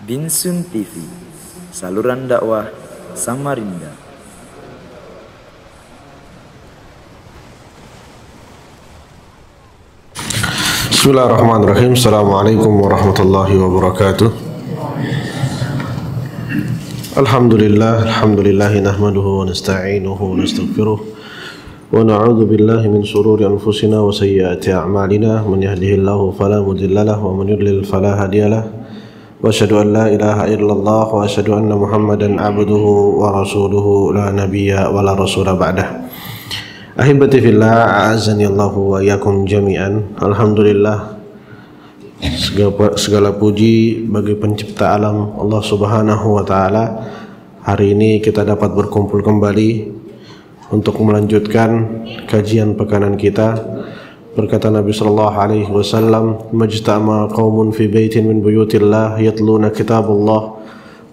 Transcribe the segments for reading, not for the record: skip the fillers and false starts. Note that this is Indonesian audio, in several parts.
Binsun TV, saluran dakwah Samarinda. Bismillahirrahmanirrahim. Assalamualaikum warahmatullahi wabarakatuh. Alhamdulillahi nahmaduhu wa nasta'inuhu wa nastaghfiruh wa na'udzu billahi min shururi anfusina wa sayyiati a'malina. Man yahdihillahu fala mudilla lahu wa man yudlil fala hadiyalah. Wa asyhadu an la ilaha illallah wa asyhadu anna Muhammadan abduhu wa rasuluhu la nabiyya wa la rasula ba'dah. Ahibati fillah, a'azzani Allahu wa iyyakum jami'an. Alhamdulillah, segala puji bagi pencipta alam Allah Subhanahu wa taala. Hari ini kita dapat berkumpul kembali untuk melanjutkan kajian pekanan kita. Berkata Nabi sallallahu alaihi wasallam, "Majtama qaumun fi baitin min buyutillah yatluna kitabullah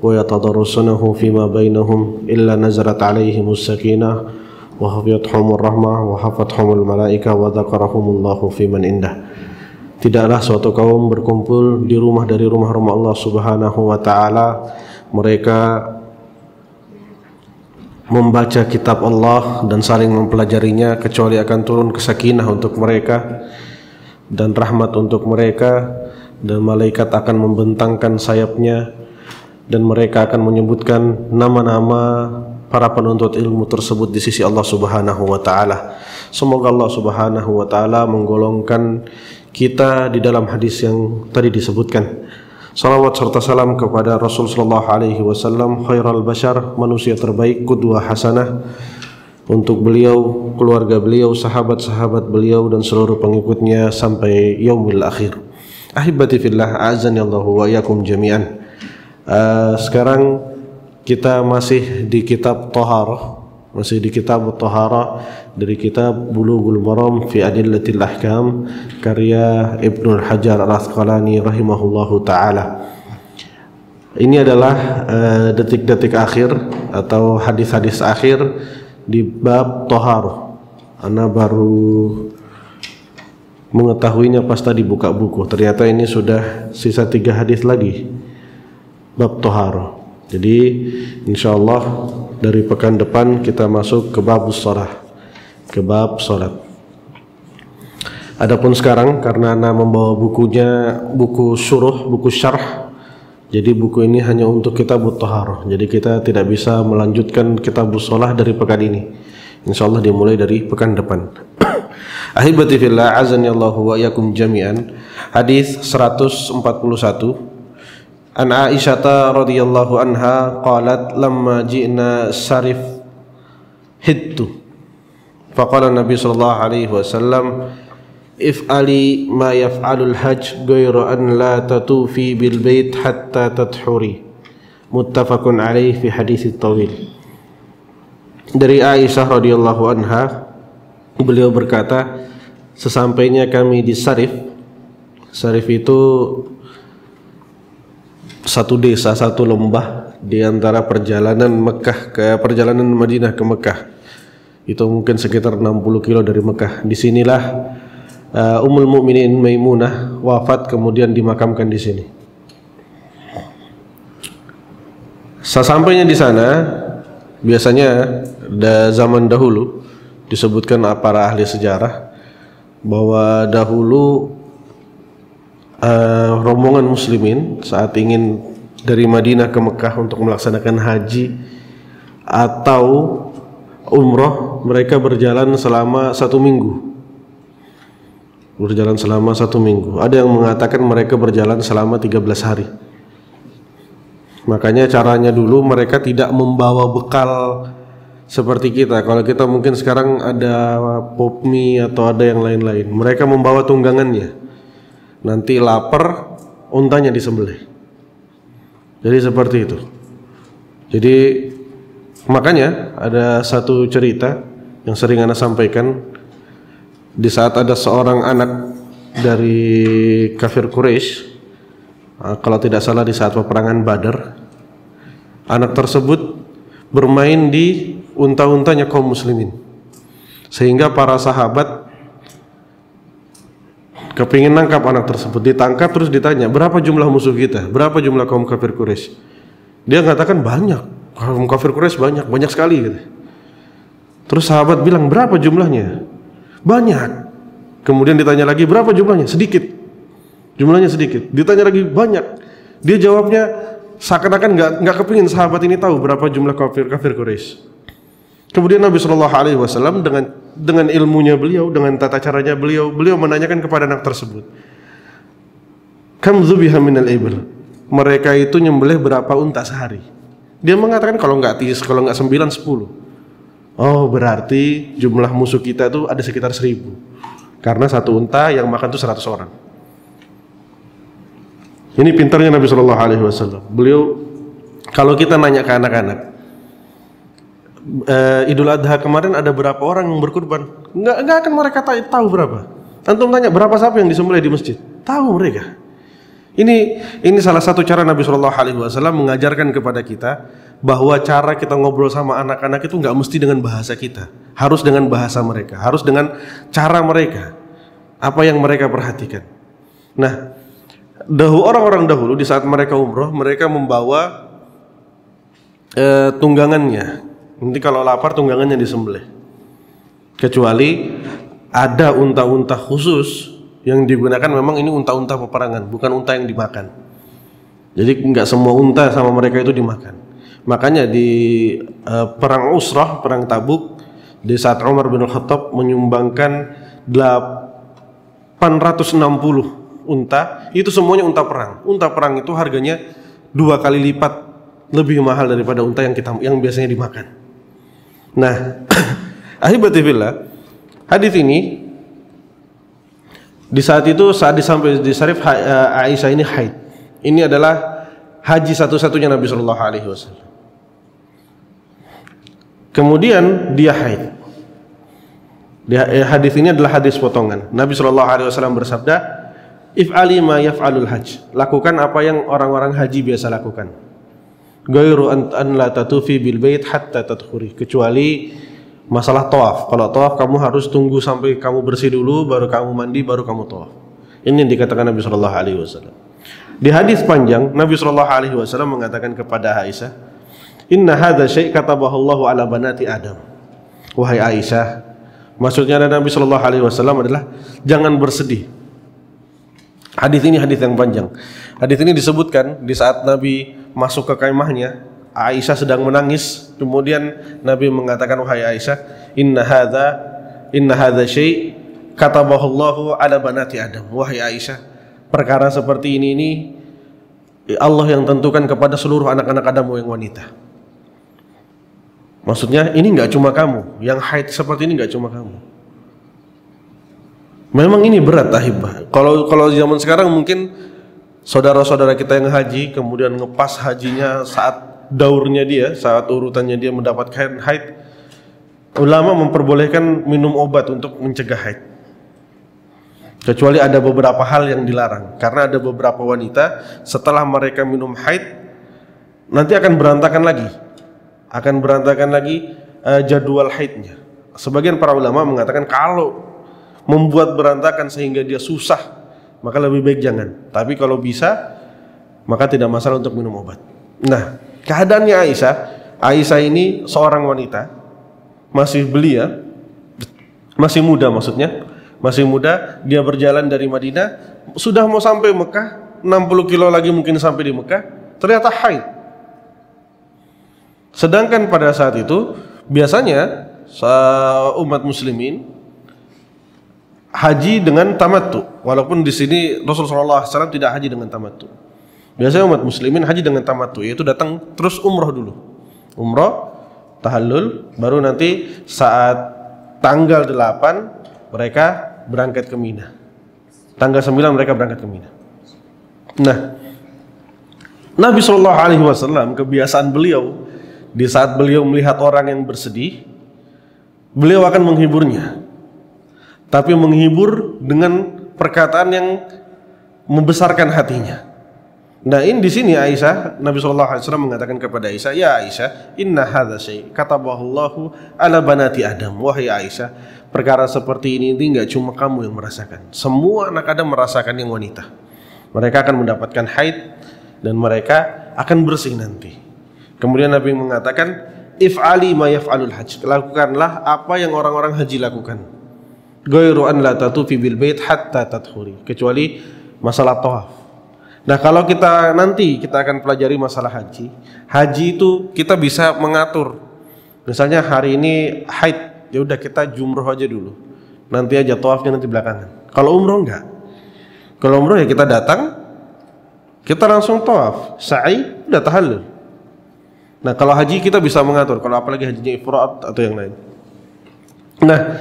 wa yatadarrasunahu fima bainahum illa nazalat alaihimus sakinah wa hafiyathumur rahmah wa hafathumul malaika wa dzakarahumullahu fiman indah." Tidaklah suatu kaum berkumpul di rumah dari rumah-rumah Allah Subhanahu wa taala, mereka membaca kitab Allah dan saling mempelajarinya, kecuali akan turun kesakinah untuk mereka dan rahmat untuk mereka, dan malaikat akan membentangkan sayapnya dan mereka akan menyebutkan nama-nama para penuntut ilmu tersebut di sisi Allah Subhanahu wa taala. Semoga Allah Subhanahu wa taala menggolongkan kita di dalam hadis yang tadi disebutkan. Salawat serta salam kepada Rasul sallallahu alaihi wasallam, khairul bashar, manusia terbaik, qudwah hasanah, untuk beliau, keluarga beliau, sahabat-sahabat beliau dan seluruh pengikutnya sampai yaumil akhir. Ahibati fillah, a'azzani Allahu wa iyyakum jami'an. Sekarang kita masih di kitab Thaharah, dari kitab Bulughul Maram fi Adillatil Ahkam karya Ibnu Hajar Al-Asqalani rahimahullahu taala. Ini adalah detik-detik akhir atau hadis-hadis akhir di bab Thaharah. Ana baru mengetahuinya pas tadi buka buku. Ternyata ini sudah sisa 3 hadis lagi bab Thaharah. Jadi insyaallah dari pekan depan kita masuk ke bab shalah, ke bab salat. Adapun sekarang karena Ana membawa bukunya, buku syuruh, buku syarh, jadi buku ini hanya untuk kitab Thaharah. Jadi kita tidak bisa melanjutkan kitab shalah dari pekan ini. Insyaallah dimulai dari pekan depan. Ahibati fillah, azani Allahu wa iyyakum jami'an. Hadis 141. An Aisyah radhiyallahu anha qalat lamma ji'na sarif hittu faqala Nabi sallallahu alaihi wasallam if'ali ma yaf'alul hajj ghayra an la tatufi bil bait hatta tadhuri. Muttafaqun alaihi fi hadits tawil. Dari Aisyah radhiyallahu anha, beliau berkata, sesampainya kami di Sarif itu satu desa, satu lembah di antara perjalanan Madinah ke Mekah. Itu mungkin sekitar 60 kilo dari Mekah. Disinilah Ummul Mukminin Maimunah wafat, kemudian dimakamkan di sini. Sesampainya di sana, biasanya zaman dahulu disebutkan para ahli sejarah bahwa dahulu rombongan muslimin saat ingin dari Madinah ke Mekah untuk melaksanakan haji atau umroh, mereka berjalan selama 1 minggu. Ada yang mengatakan mereka berjalan selama 13 hari. Makanya caranya dulu mereka tidak membawa bekal seperti kita. Kalau kita mungkin sekarang ada pop mie atau ada yang lain-lain, mereka membawa tunggangannya. Nanti lapar, untanya disembelih. Jadi seperti itu. Jadi makanya ada satu cerita yang sering Ana sampaikan. Di saat ada seorang anak dari kafir Quraisy, kalau tidak salah di saat peperangan Badar, anak tersebut bermain di unta-untanya kaum muslimin, sehingga para sahabat kepingin nangkap anak tersebut, ditangkap terus ditanya, berapa jumlah musuh kita, berapa jumlah kaum kafir Quraisy? Dia mengatakan banyak, kaum kafir Quraisy banyak sekali gitu. Terus sahabat bilang, berapa jumlahnya? Banyak. Kemudian ditanya lagi, berapa jumlahnya? Sedikit. Jumlahnya sedikit. Ditanya lagi, banyak. Dia jawabnya seakan-akan nggak kepingin sahabat ini tahu berapa jumlah kafir Quraisy. Kemudian Nabi Shallallahu Alaihi Wasallam dengan ilmunya beliau, dengan tata caranya beliau menanyakan kepada anak tersebut, kam dzubiha minal ibil, mereka itu nyembelih berapa unta sehari? Dia mengatakan kalau nggak 9, 10. Oh, berarti jumlah musuh kita itu ada sekitar 1000, karena satu unta yang makan itu 100 orang. Ini pintarnya Nabi Shallallahu Alaihi Wasallam. Beliau, kalau kita nanya ke anak-anak, Idul Adha kemarin ada berapa orang yang berkurban? Nggak akan mereka tahu berapa. Antum tanya berapa sapi yang disembelih di masjid? Tahu mereka. Ini salah satu cara Nabi Shallallahu Alaihi Wasallam mengajarkan kepada kita bahwa cara kita ngobrol sama anak-anak itu nggak mesti dengan bahasa kita, harus dengan bahasa mereka, harus dengan cara mereka, apa yang mereka perhatikan. Nah, orang-orang dahulu di saat mereka umroh, mereka membawa tunggangannya. Nanti kalau lapar tunggangannya disembelih. Kecuali ada unta-unta khusus yang digunakan, memang ini unta-unta peperangan, bukan unta yang dimakan. Jadi nggak semua unta sama mereka itu dimakan. Makanya di perang Usrah, perang Tabuk, di saat Umar bin Khattab menyumbangkan 860 unta, itu semuanya unta perang. Unta perang itu harganya 2 kali lipat lebih mahal daripada unta yang biasanya dimakan. Nah, ahibati fillah, hadis ini di saat disampai di Syarif Aisyah ini haid. Ini adalah haji satu-satunya Nabi Shallallahu Alaihi Wasallam. Kemudian dia haid. Hadis ini adalah hadis potongan. Nabi Shallallahu Alaihi Wasallam bersabda, "If'ali ma yaf'alul hajj." Lakukan apa yang orang-orang haji biasa lakukan. Ghairu an la tatufi bil bait hatta tadkhuri, kecuali masalah tawaf. Kalau tawaf kamu harus tunggu sampai kamu bersih dulu, baru kamu mandi, baru kamu tawaf. Ini yang dikatakan Nabi Shallallahu Alaihi Wasallam. Di hadis panjang Nabi Shallallahu Alaihi Wasallam mengatakan kepada Aisyah, "Inna hadza syai' katabahu Allahu ala banati Adam." Wahai Aisyah, maksudnya Nabi Shallallahu Alaihi Wasallam adalah jangan bersedih. Hadis ini hadis yang panjang. Hadis ini disebutkan di saat Nabi masuk ke kemahnya, Aisyah sedang menangis. Kemudian Nabi mengatakan, wahai Aisyah, inna hadza syai' katabahu Allahu ala banati Adam. Wahai Aisyah, perkara seperti ini Allah yang tentukan kepada seluruh anak-anak Adam yang wanita. Maksudnya ini nggak cuma kamu, yang haid seperti ini nggak cuma kamu. Memang ini berat, ahibah. Kalau zaman sekarang mungkin saudara-saudara kita yang haji kemudian ngepas hajinya saat daurnya dia, saat urutannya dia mendapatkan haid, ulama memperbolehkan minum obat untuk mencegah haid. Kecuali ada beberapa hal yang dilarang, karena ada beberapa wanita setelah mereka minum haid nanti akan berantakan lagi jadwal haidnya. Sebagian para ulama mengatakan kalau membuat berantakan sehingga dia susah, maka lebih baik jangan. Tapi kalau bisa, maka tidak masalah untuk minum obat. Nah, keadaannya Aisyah ini seorang wanita, masih belia, masih muda maksudnya, masih muda. Dia berjalan dari Madinah, sudah mau sampai Mekah, 60 kilo lagi mungkin sampai di Mekah, ternyata haid. Sedangkan pada saat itu biasanya umat muslimin haji dengan tamattu, walaupun di sini Rasulullah SAW tidak haji dengan tamattu. Biasanya umat muslimin haji dengan tamattu, yaitu datang terus umroh dulu, umroh, tahallul, baru nanti saat tanggal 8 mereka berangkat ke Mina, tanggal 9 mereka berangkat ke Mina. Nah, Nabi SAW kebiasaan beliau di saat beliau melihat orang yang bersedih, beliau akan menghiburnya. Tapi menghibur dengan perkataan yang membesarkan hatinya. Nah, ini di sini Aisyah, Nabi SAW mengatakan kepada Aisyah, "Ya Aisyah, inna hadza syai' kataballahu ala banati Adam." Wahai Aisyah, perkara seperti ini enggak cuma kamu yang merasakan. Semua anak Adam merasakan yang wanita. Mereka akan mendapatkan haid dan mereka akan bersih nanti. Kemudian Nabi mengatakan, "If'ali ma yaf'alul hajj." Lakukanlah apa yang orang-orang haji lakukan. Ghairu an la tatufi bil bait hatta tadkhuri. Kecuali masalah tawaf. Nah, kalau kita nanti kita akan pelajari masalah haji. Haji itu kita bisa mengatur. Misalnya hari ini haid, ya udah kita jumroh aja dulu. Nanti aja tawafnya nanti belakangan. Kalau umroh enggak. Kalau umroh ya kita datang, kita langsung tawaf, sa'i, udah tahallul. Nah, kalau haji kita bisa mengatur. Kalau apalagi hajinya ifrad atau yang lain. Nah,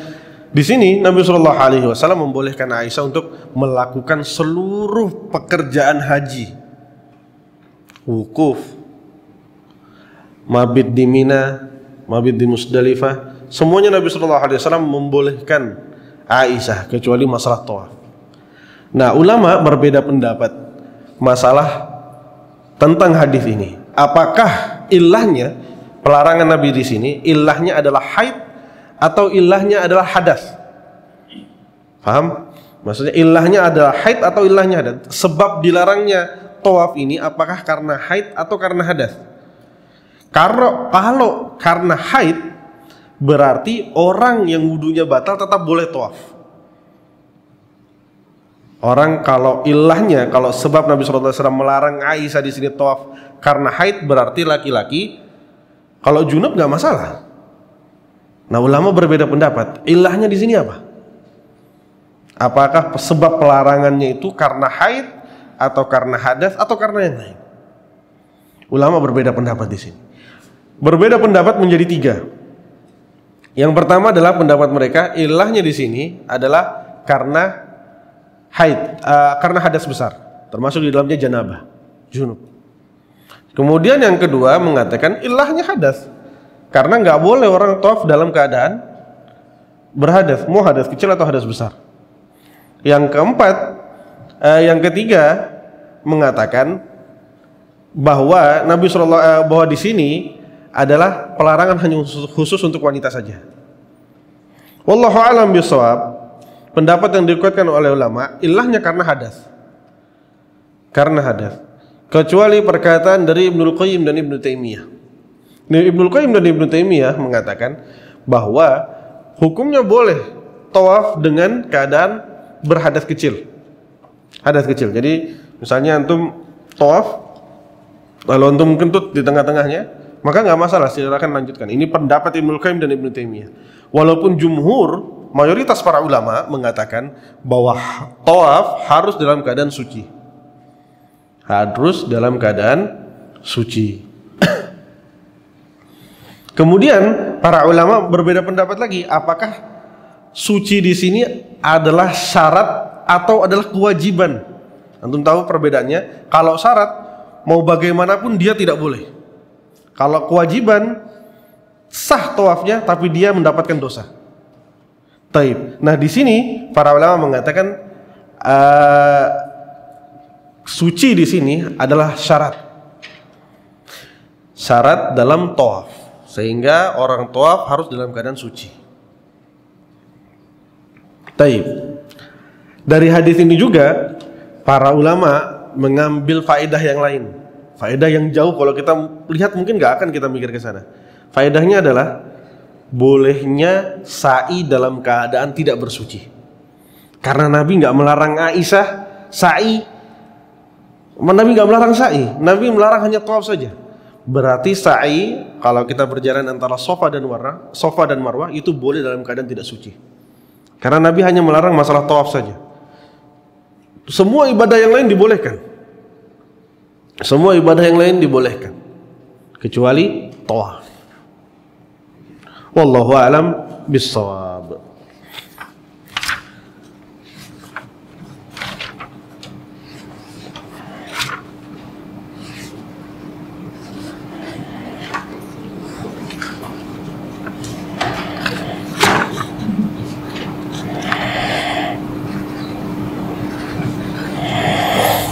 di sini Nabi SAW membolehkan Aisyah untuk melakukan seluruh pekerjaan haji, wukuf, mabit di Mina, mabit di Musdalifah, semuanya Nabi SAW membolehkan Aisyah kecuali masalah tawaf. Nah, ulama berbeda pendapat masalah tentang hadis ini. Apakah ilahnya pelarangan Nabi di sini ilahnya adalah haid atau ilahnya adalah hadas? Paham? Maksudnya ilahnya adalah haid atau ilahnya hadas? Sebab dilarangnya tawaf ini apakah karena haid atau karena hadas? Kalau karena haid, berarti orang yang wudunya batal tetap boleh tawaf. Orang kalau ilahnya, kalau sebab Nabi SAW melarang Aisyah di sini tawaf karena haid, berarti laki-laki kalau junub nggak masalah. Nah, ulama berbeda pendapat. Ilahnya di sini apa? Apakah sebab pelarangannya itu karena haid atau karena hadas atau karena yang lain? Ulama berbeda pendapat di sini. Berbeda pendapat menjadi 3. Yang pertama adalah pendapat mereka ilahnya di sini adalah karena haid, karena hadas besar, termasuk di dalamnya janabah, junub. Kemudian yang kedua mengatakan ilahnya hadas, karena nggak boleh orang tawaf dalam keadaan berhadas, mau hadas kecil atau hadas besar. Yang keempat, yang ketiga mengatakan bahwa Nabi bahwa di sini adalah pelarangan hanya khusus untuk wanita saja. Wallahu a'lam bishawab. Pendapat yang dikuatkan oleh ulama ilahnya karena hadas. Karena hadas. Kecuali perkataan dari Ibnul Qayyim dan Ibnu Taimiyah. Ibnul Qayyim dan Ibnu Taimiyah mengatakan bahwa hukumnya boleh tawaf dengan keadaan berhadas kecil. Hadas kecil. Jadi misalnya antum tawaf lalu antum kentut di tengah-tengahnya, maka nggak masalah, silakan lanjutkan. Ini pendapat Ibnul Qayyim dan Ibnu Taimiyah. Walaupun jumhur, mayoritas para ulama mengatakan bahwa tawaf harus dalam keadaan suci. Harus dalam keadaan suci. Kemudian para ulama berbeda pendapat lagi, apakah suci di sini adalah syarat atau adalah kewajiban? Antum tahu perbedaannya? Kalau syarat mau bagaimanapun dia tidak boleh. Kalau kewajiban sah tawafnya tapi dia mendapatkan dosa. Taib. Nah, di sini para ulama mengatakan suci di sini adalah syarat. Syarat dalam tawaf. Sehingga orang tawaf harus dalam keadaan suci. Taib. Dari hadis ini juga para ulama mengambil faedah yang lain. Faedah yang jauh kalau kita lihat mungkin nggak akan kita mikir ke sana. Faedahnya adalah bolehnya sa'i dalam keadaan tidak bersuci. Karena Nabi nggak melarang Aisyah sa'i. Nabi nggak melarang sa'i. Nabi melarang hanya tawaf saja. Berarti sa'i kalau kita berjalan antara Safa dan Marwah itu boleh dalam keadaan tidak suci. Karena Nabi hanya melarang masalah tawaf saja. Semua ibadah yang lain dibolehkan. Semua ibadah yang lain dibolehkan kecuali tawaf. Wallahu a'lam bissawab.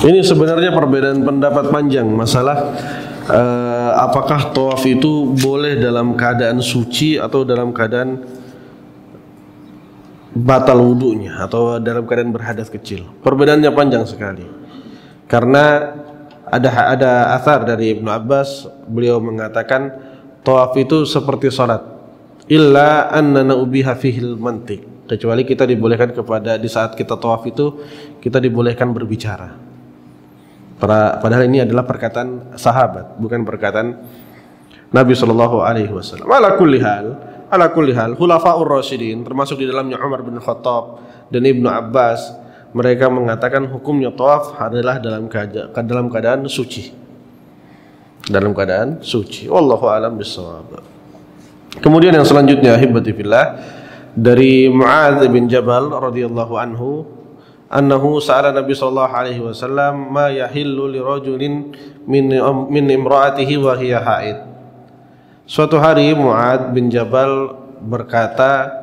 Ini sebenarnya perbedaan pendapat panjang masalah apakah tawaf itu boleh dalam keadaan suci atau dalam keadaan batal wudunya atau dalam keadaan berhadas kecil. Perbedaannya panjang sekali. Karena ada athar dari Ibnu Abbas, beliau mengatakan tawaf itu seperti salat, illa annana ubiha fihil mantiq. Kecuali kita dibolehkan di saat kita tawaf itu kita dibolehkan berbicara. Padahal ini adalah perkataan sahabat, bukan perkataan Nabi sallallahu alaihi wasallam. Ala kulli hal, khulafaur rasyidin termasuk di dalamnya Umar bin Khattab dan Ibnu Abbas, mereka mengatakan hukumnya tawaf adalah dalam keadaan suci. Dalam keadaan suci. Wallahu a'lam bishawab. Kemudian yang selanjutnya, hibati fillah, dari Muadz bin Jabal radhiyallahu anhu, annahu sa'ala Nabi sallallahu alaihi wasallam ma yahillu lirajulin min imra'atihi wa hiya haid. Suatu hari Muadz bin Jabal berkata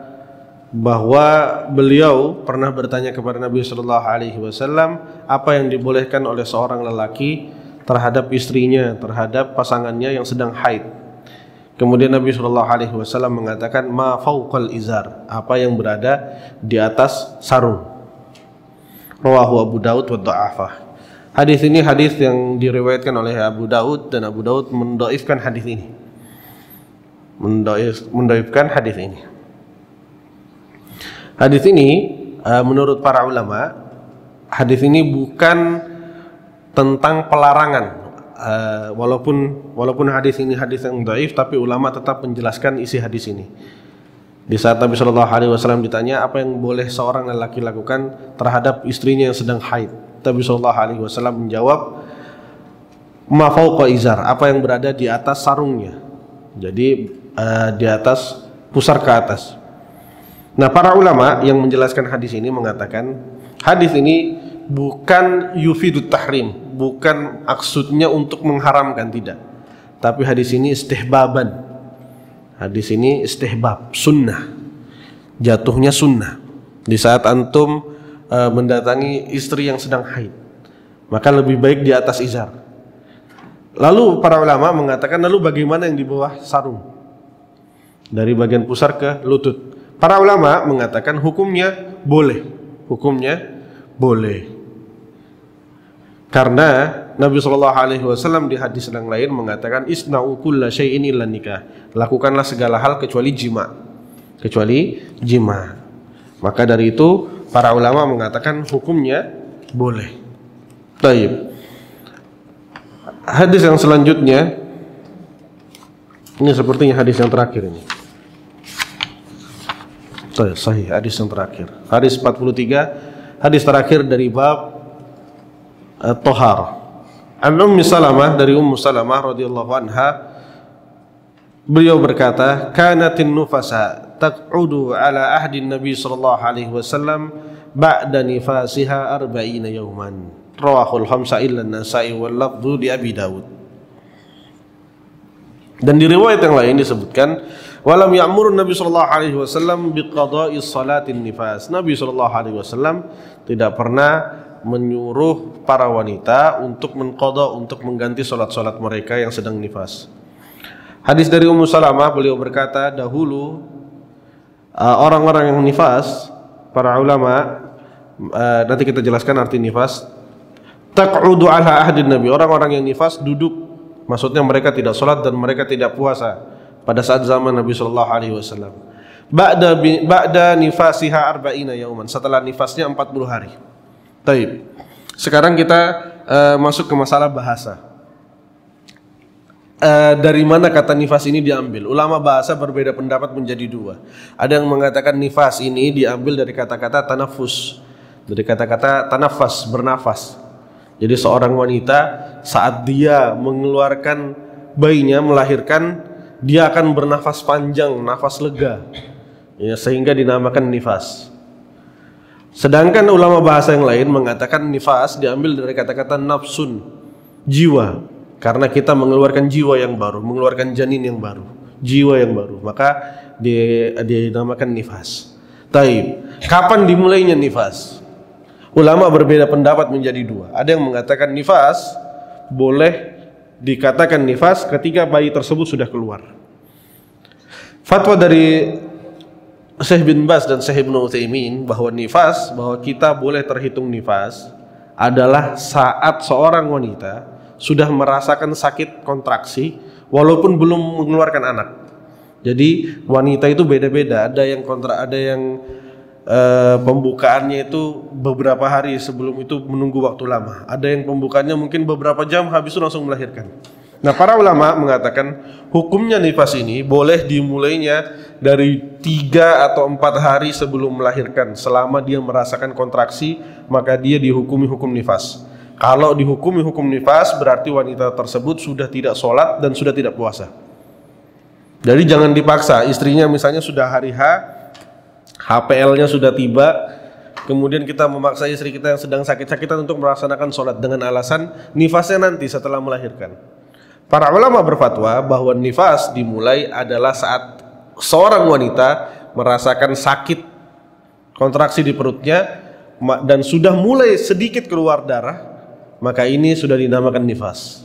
bahwa beliau pernah bertanya kepada Nabi sallallahu alaihi wasallam apa yang dibolehkan oleh seorang lelaki terhadap istrinya, terhadap pasangannya yang sedang haid. Kemudian Nabi sallallahu alaihi wasallam mengatakan ma fauqal izar, apa yang berada di atas sarung. Rawahu Abu Daud wa dha'afah. Hadis ini hadis yang diriwayatkan oleh Abu Daud dan Abu Daud mendhaifkan hadis ini. Mendhaifkan hadis ini. Hadis ini menurut para ulama, hadis ini bukan tentang pelarangan. Walaupun hadis ini hadis yang dhaif, tapi ulama tetap menjelaskan isi hadis ini. Di saat Nabi Shallallahu Alaihi Wasallam ditanya apa yang boleh seorang lelaki lakukan terhadap istrinya yang sedang haid, Nabi Shallallahu Alaihi Wasallam menjawab, ma fauqa izar, apa yang berada di atas sarungnya. Jadi di atas, pusar ke atas. Nah, para ulama yang menjelaskan hadis ini mengatakan hadis ini bukan yufidut tahrim, bukan maksudnya untuk mengharamkan, tidak. Tapi hadis ini istihbaban. Hadis ini istihbab, sunnah. Jatuhnya sunnah. Di saat antum mendatangi istri yang sedang haid, maka lebih baik di atas izar. Lalu para ulama mengatakan, lalu bagaimana yang di bawah sarung? Dari bagian pusar ke lutut. Para ulama mengatakan hukumnya boleh. Hukumnya boleh. Karena Nabi SAW di hadis yang lain mengatakan isna'u kulla syai'in illa nikah. Lakukanlah segala hal kecuali jima. Kecuali jima. Maka dari itu para ulama mengatakan hukumnya boleh. Baik. Hadis yang selanjutnya, ini sepertinya hadis yang terakhir ini. Sahih, hadis yang terakhir. Hadis 43, hadis terakhir dari bab Tohar. An Ummi Salamah, dari Ummu Salamah radhiyallahu anha, beliau berkata, kanatin nufasa taq'udu ala ahdi Nabi sallallahu alaihi wasallam ba'da nifasiha 40 yawman. Rawahul khamsa illa an-Nasa'i wal lafdhu li Abi Dawud. Dan di riwayat yang lain disebutkan, walam ya'murun Nabi sallallahu alaihi wasallam biqada'i salatin nifas. Nabi sallallahu alaihi wasallam tidak pernah menyuruh para wanita untuk mengqada, untuk mengganti salat-salat mereka yang sedang nifas. Hadis dari Ummu Salamah, beliau berkata, dahulu orang-orang yang nifas, para ulama, nanti kita jelaskan arti nifas, taq'udu ala ahdin Nabi, orang-orang yang nifas duduk, maksudnya mereka tidak salat dan mereka tidak puasa pada saat zaman Nabi sallallahu alaihi wasallam. Ba'da nifasiha 40 yauman, setelah nifasnya 40 hari. Baik. Sekarang kita masuk ke masalah bahasa. Dari mana kata nifas ini diambil? Ulama bahasa berbeda pendapat menjadi dua. Ada yang mengatakan nifas ini diambil dari kata-kata tanafus, dari kata-kata tanafas, bernafas. Jadi seorang wanita saat dia mengeluarkan bayinya, melahirkan, dia akan bernafas panjang, nafas lega, ya, sehingga dinamakan nifas. Sedangkan ulama bahasa yang lain mengatakan nifas diambil dari kata-kata nafsun, jiwa. Karena kita mengeluarkan jiwa yang baru, mengeluarkan janin yang baru, jiwa yang baru, maka dinamakan nifas. Taib. Kapan dimulainya nifas? ulama berbeda pendapat menjadi dua. Ada yang mengatakan nifas boleh dikatakan nifas ketika bayi tersebut sudah keluar. Fatwa dari Syekh bin Baz dan Syekh Ibnu Utsaimin bahwa nifas, bahwa kita boleh terhitung nifas adalah saat seorang wanita sudah merasakan sakit kontraksi walaupun belum mengeluarkan anak. Jadi wanita itu beda-beda, ada yang pembukaannya itu beberapa hari sebelum itu menunggu waktu lama. Ada yang pembukaannya mungkin beberapa jam habis itu langsung melahirkan. Nah, para ulama mengatakan hukumnya nifas ini boleh dimulainya dari 3 atau 4 hari sebelum melahirkan. Selama dia merasakan kontraksi, maka dia dihukumi hukum nifas. Kalau dihukumi hukum nifas, berarti wanita tersebut sudah tidak sholat dan sudah tidak puasa. Jadi jangan dipaksa. Istrinya misalnya sudah hari H, HPL-nya sudah tiba, kemudian kita memaksa istri kita yang sedang sakit-sakitan untuk melaksanakan sholat dengan alasan nifasnya nanti setelah melahirkan. Para ulama berfatwa bahwa nifas dimulai adalah saat seorang wanita merasakan sakit kontraksi di perutnya dan sudah mulai sedikit keluar darah, maka ini sudah dinamakan nifas.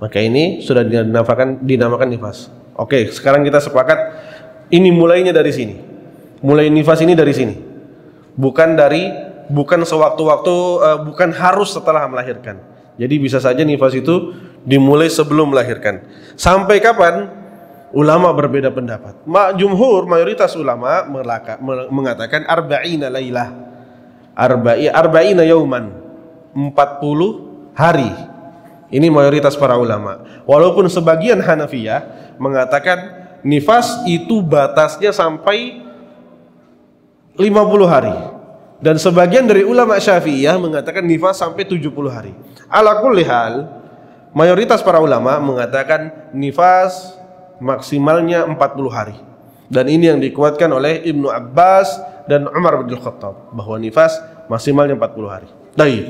Maka ini sudah dinamakan nifas. Oke, sekarang kita sepakat ini mulainya dari sini. Mulai nifas ini dari sini, bukan sewaktu-waktu, bukan harus setelah melahirkan. Jadi bisa saja nifas itu dimulai sebelum melahirkan. Sampai kapan? Ulama berbeda pendapat. Mayoritas ulama mengatakan arba'ina lailah, arba'ina yauman, 40 hari. Ini mayoritas para ulama. Walaupun sebagian Hanafiyah mengatakan nifas itu batasnya sampai 50 hari. Dan sebagian dari ulama Syafi'iyah mengatakan nifas sampai 70 hari. Ala kulli hal, mayoritas para ulama mengatakan nifas maksimalnya 40 hari. Dan ini yang dikuatkan oleh Ibnu Abbas dan Umar bin Khattab, bahwa nifas maksimalnya 40 hari. Baik.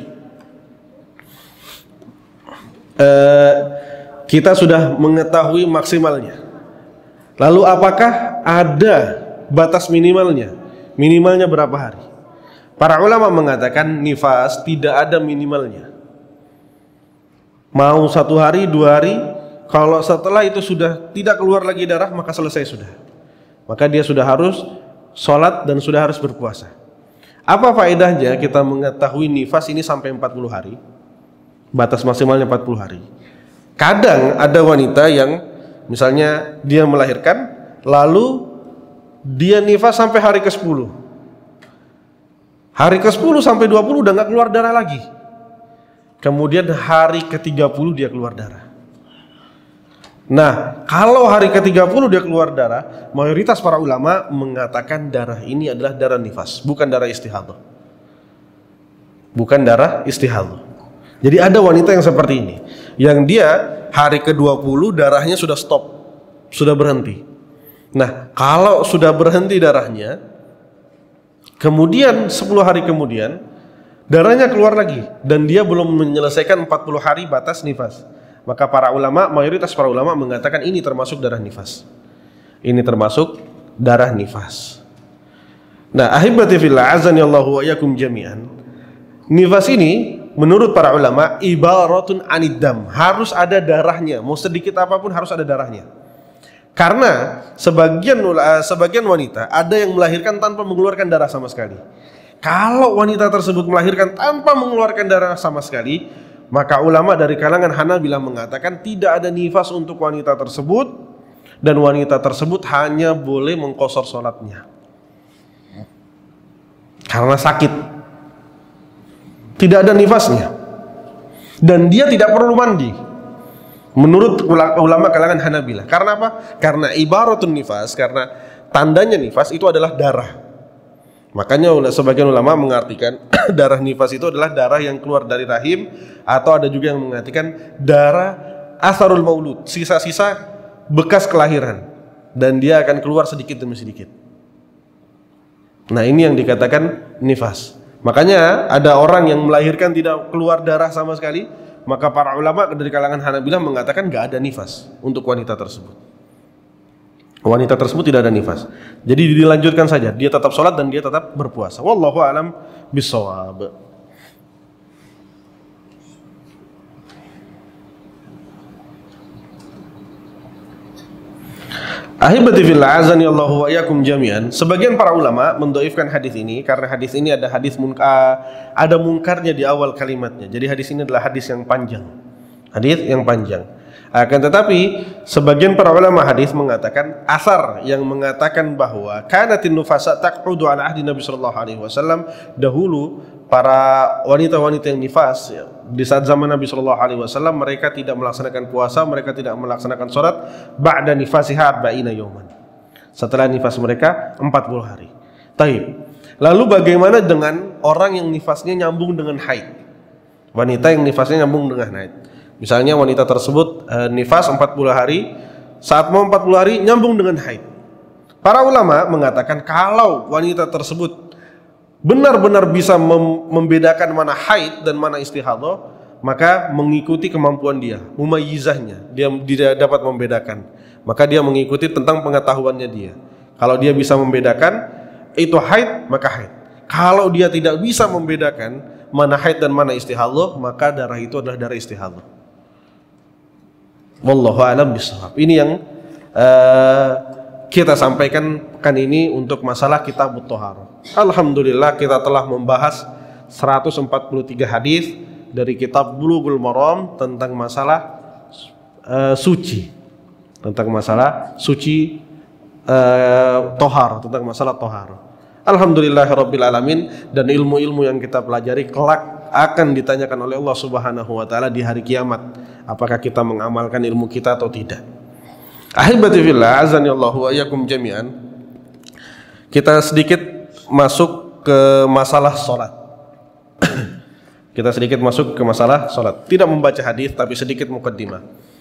Kita sudah mengetahui maksimalnya. Lalu apakah ada batas minimalnya? Minimalnya berapa hari? Para ulama mengatakan nifas tidak ada minimalnya. Mau 1 hari, 2 hari, kalau setelah itu sudah tidak keluar lagi darah, maka selesai sudah. Maka dia sudah harus sholat dan sudah harus berpuasa. Apa faedahnya kita mengetahui nifas ini sampai 40 hari? Batas maksimalnya 40 hari. Kadang ada wanita yang misalnya dia melahirkan, lalu dia nifas sampai hari ke-10. Hari ke-10 sampai 20 udah gak keluar darah lagi. Kemudian hari ke-30 dia keluar darah. Nah, kalau hari ke-30 dia keluar darah, mayoritas para ulama mengatakan darah ini adalah darah nifas, bukan darah istihadah. Bukan darah istihadah. Jadi ada wanita yang seperti ini, yang dia hari ke-20 darahnya sudah stop, sudah berhenti. Nah, kalau sudah berhenti darahnya, kemudian 10 hari kemudian darahnya keluar lagi dan dia belum menyelesaikan 40 hari batas nifas, maka para ulama, mayoritas para ulama mengatakan ini termasuk darah nifas. Ini termasuk darah nifas. Nah, ahibati fillah, azani Allahu wa iyyakum jami'an. Nifas ini menurut para ulama ibaratun anidam, harus ada darahnya, mau sedikit apapun harus ada darahnya. Karena sebagian wanita ada yang melahirkan tanpa mengeluarkan darah sama sekali. Kalau wanita tersebut melahirkan tanpa mengeluarkan darah sama sekali, maka ulama dari kalangan Hanabilah mengatakan tidak ada nifas untuk wanita tersebut, dan wanita tersebut hanya boleh mengqashar sholatnya karena sakit. Tidak ada nifasnya dan dia tidak perlu mandi. Menurut ulama kalangan Hanabilah. Karena apa? Karena ibaratun nifas, karena tandanya nifas itu adalah darah. Makanya sebagian ulama mengartikan darah nifas itu adalah darah yang keluar dari rahim, atau ada juga yang mengartikan darah asarul maulud, sisa-sisa bekas kelahiran, dan dia akan keluar sedikit demi sedikit. Nah, ini yang dikatakan nifas. Makanya ada orang yang melahirkan tidak keluar darah sama sekali, maka para ulama dari kalangan Hanabilah mengatakan gak ada nifas untuk wanita tersebut. Wanita tersebut tidak ada nifas. Jadi dilanjutkan saja, dia tetap sholat dan dia tetap berpuasa. Wallahu a'lam bisawab. Ahibati fillah, azani Allahu wa iyyakum jami'an. Sebagian para ulama mendhaifkan hadis ini karena hadis ini ada ada munkarnya di awal kalimatnya. Jadi hadis ini adalah hadis yang panjang. Hadis yang panjang. Akan tetapi sebagian para ulama hadis mengatakan asar yang mengatakan bahwa kanatin nufasa taqudu ala ahdi Nabi sallallahu alaihi wasallam, dahulu para wanita-wanita yang nifas ya, di saat zaman Nabi sallallahu alaihi wasallam mereka tidak melaksanakan puasa, mereka tidak melaksanakan salat ba'da nifasiha 40 yauman. Setelah nifas mereka 40 hari. Taib. Lalu bagaimana dengan orang yang nifasnya nyambung dengan haid? Wanita yang nifasnya nyambung dengan haid. Misalnya wanita tersebut nifas 40 hari, saat mau 40 hari nyambung dengan haid. Para ulama mengatakan kalau wanita tersebut benar-benar bisa membedakan mana haid dan mana istihadah, maka mengikuti kemampuan dia, mumayyizahnya, dia tidak dapat membedakan, maka dia mengikuti tentang pengetahuannya dia. Kalau dia bisa membedakan itu haid, maka haid. Kalau dia tidak bisa membedakan mana haid dan mana istihadah, maka darah itu adalah darah istihadah. Wallahu a'lam bishawab. Ini yang kita sampaikan pekan ini untuk masalah kitabut thaharah. Alhamdulillah kita telah membahas 143 hadis dari kitab Bulughul Maram tentang masalah suci, tentang masalah suci thaharah, tentang masalah thaharah. Alhamdulillahirabbil alamin, dan ilmu-ilmu yang kita pelajari kelak akan ditanyakan oleh Allah Subhanahu wa taala di hari kiamat, apakah kita mengamalkan ilmu kita atau tidak. Ahibati fillah, azani Allahu wa iyyakum jami'an. Kita sedikit masuk ke masalah salat. Kita sedikit masuk ke masalah salat. Tidak membaca hadis tapi sedikit muqaddimah.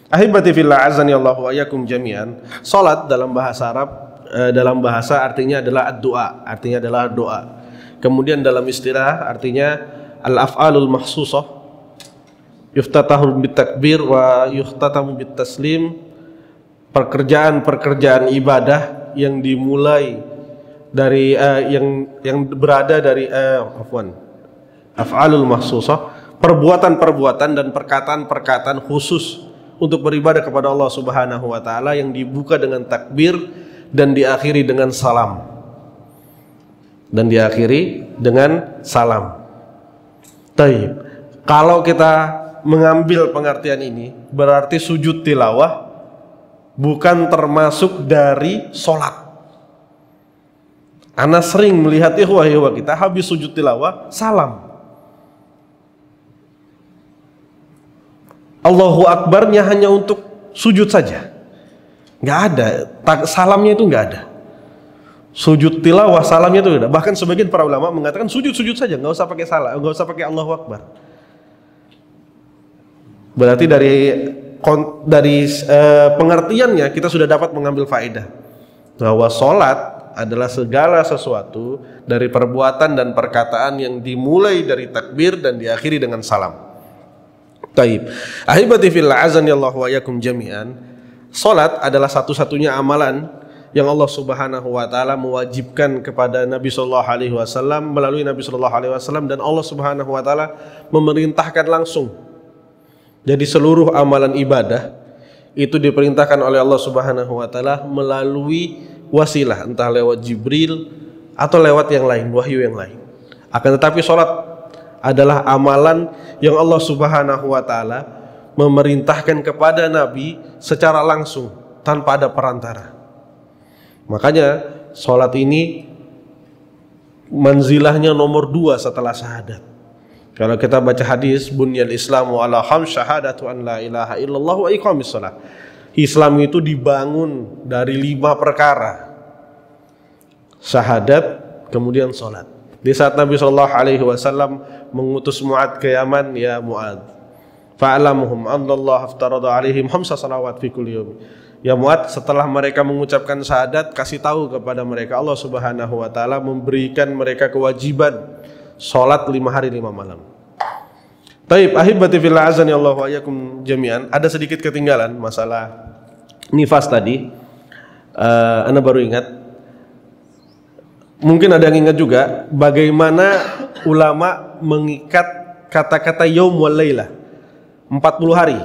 Ahibati fillah, azani Allahu wa iyyakum jami'an. Salat dalam bahasa Arab, dalam bahasa artinya adalah ad-du'a, artinya adalah doa. Kemudian dalam istilah artinya al-af'alul mahsusah, yuftatahu bitakbir wa yuhtatamu bitaslim, pekerjaan-pekerjaan ibadah yang dimulai dari yang berada dari af'alul mahsusah, perbuatan-perbuatan dan perkataan-perkataan khusus untuk beribadah kepada Allah Subhanahu wa taala yang dibuka dengan takbir dan diakhiri dengan salam. Dan diakhiri dengan salam. Taib. Kalau kita mengambil pengertian ini, berarti sujud tilawah bukan termasuk dari sholat. Ana sering melihat ikhwah-ikhwah kita habis sujud tilawah salam. Allahu Akbarnya hanya untuk sujud saja. Nggak ada, salamnya itu nggak ada. Sujud tilawah salamnya itu nggak ada. Bahkan sebagian para ulama mengatakan sujud saja, nggak usah pakai salam, nggak usah pakai Allahu Akbar. Berarti dari pengertiannya kita sudah dapat mengambil faedah bahwa sholat adalah segala sesuatu dari perbuatan dan perkataan yang dimulai dari takbir dan diakhiri dengan salam. Taib. Ahibati fillah, azani Allahu wa iyyakum jami'an. Salat adalah satu-satunya amalan yang Allah Subhanahu wa taala mewajibkan kepada Nabi sallallahu alaihi wasallam melalui Nabi sallallahu alaihi wasallam, dan Allah Subhanahu wa taala memerintahkan langsung. Jadi seluruh amalan ibadah itu diperintahkan oleh Allah Subhanahu wa taala melalui wasilah, entah lewat Jibril atau lewat yang lain, wahyu yang lain. Akan tetapi salat adalah amalan yang Allah Subhanahu wa taala memerintahkan kepada Nabi secara langsung tanpa ada perantara. Makanya sholat ini manzilahnya nomor 2 setelah syahadat. Kalau kita baca hadis bunyal islamu ala khams syahadatu an la ilaha illallah wa iqamis shalah. Islam itu dibangun dari 5 perkara. Syahadat, kemudian sholat. Di saat Nabi sallallahu alaihi wasallam mengutus Mu'adz ke Yaman, ya Mu'adz, fa'alamuhum annallaha aftarada alaihim 5 salawat fi kulli yawm. Ya Mu'adz, setelah mereka mengucapkan syahadat, kasih tahu kepada mereka Allah Subhanahu wa taala memberikan mereka kewajiban salat 5 hari 5 malam. Taib, ahibati fillah, azani Allah wa iyyakum jami'an. Ada sedikit ketinggalan masalah nifas tadi. Ana baru ingat Mungkin ada yang ingat juga bagaimana ulama mengikat kata-kata yaum wal lailah 40 hari.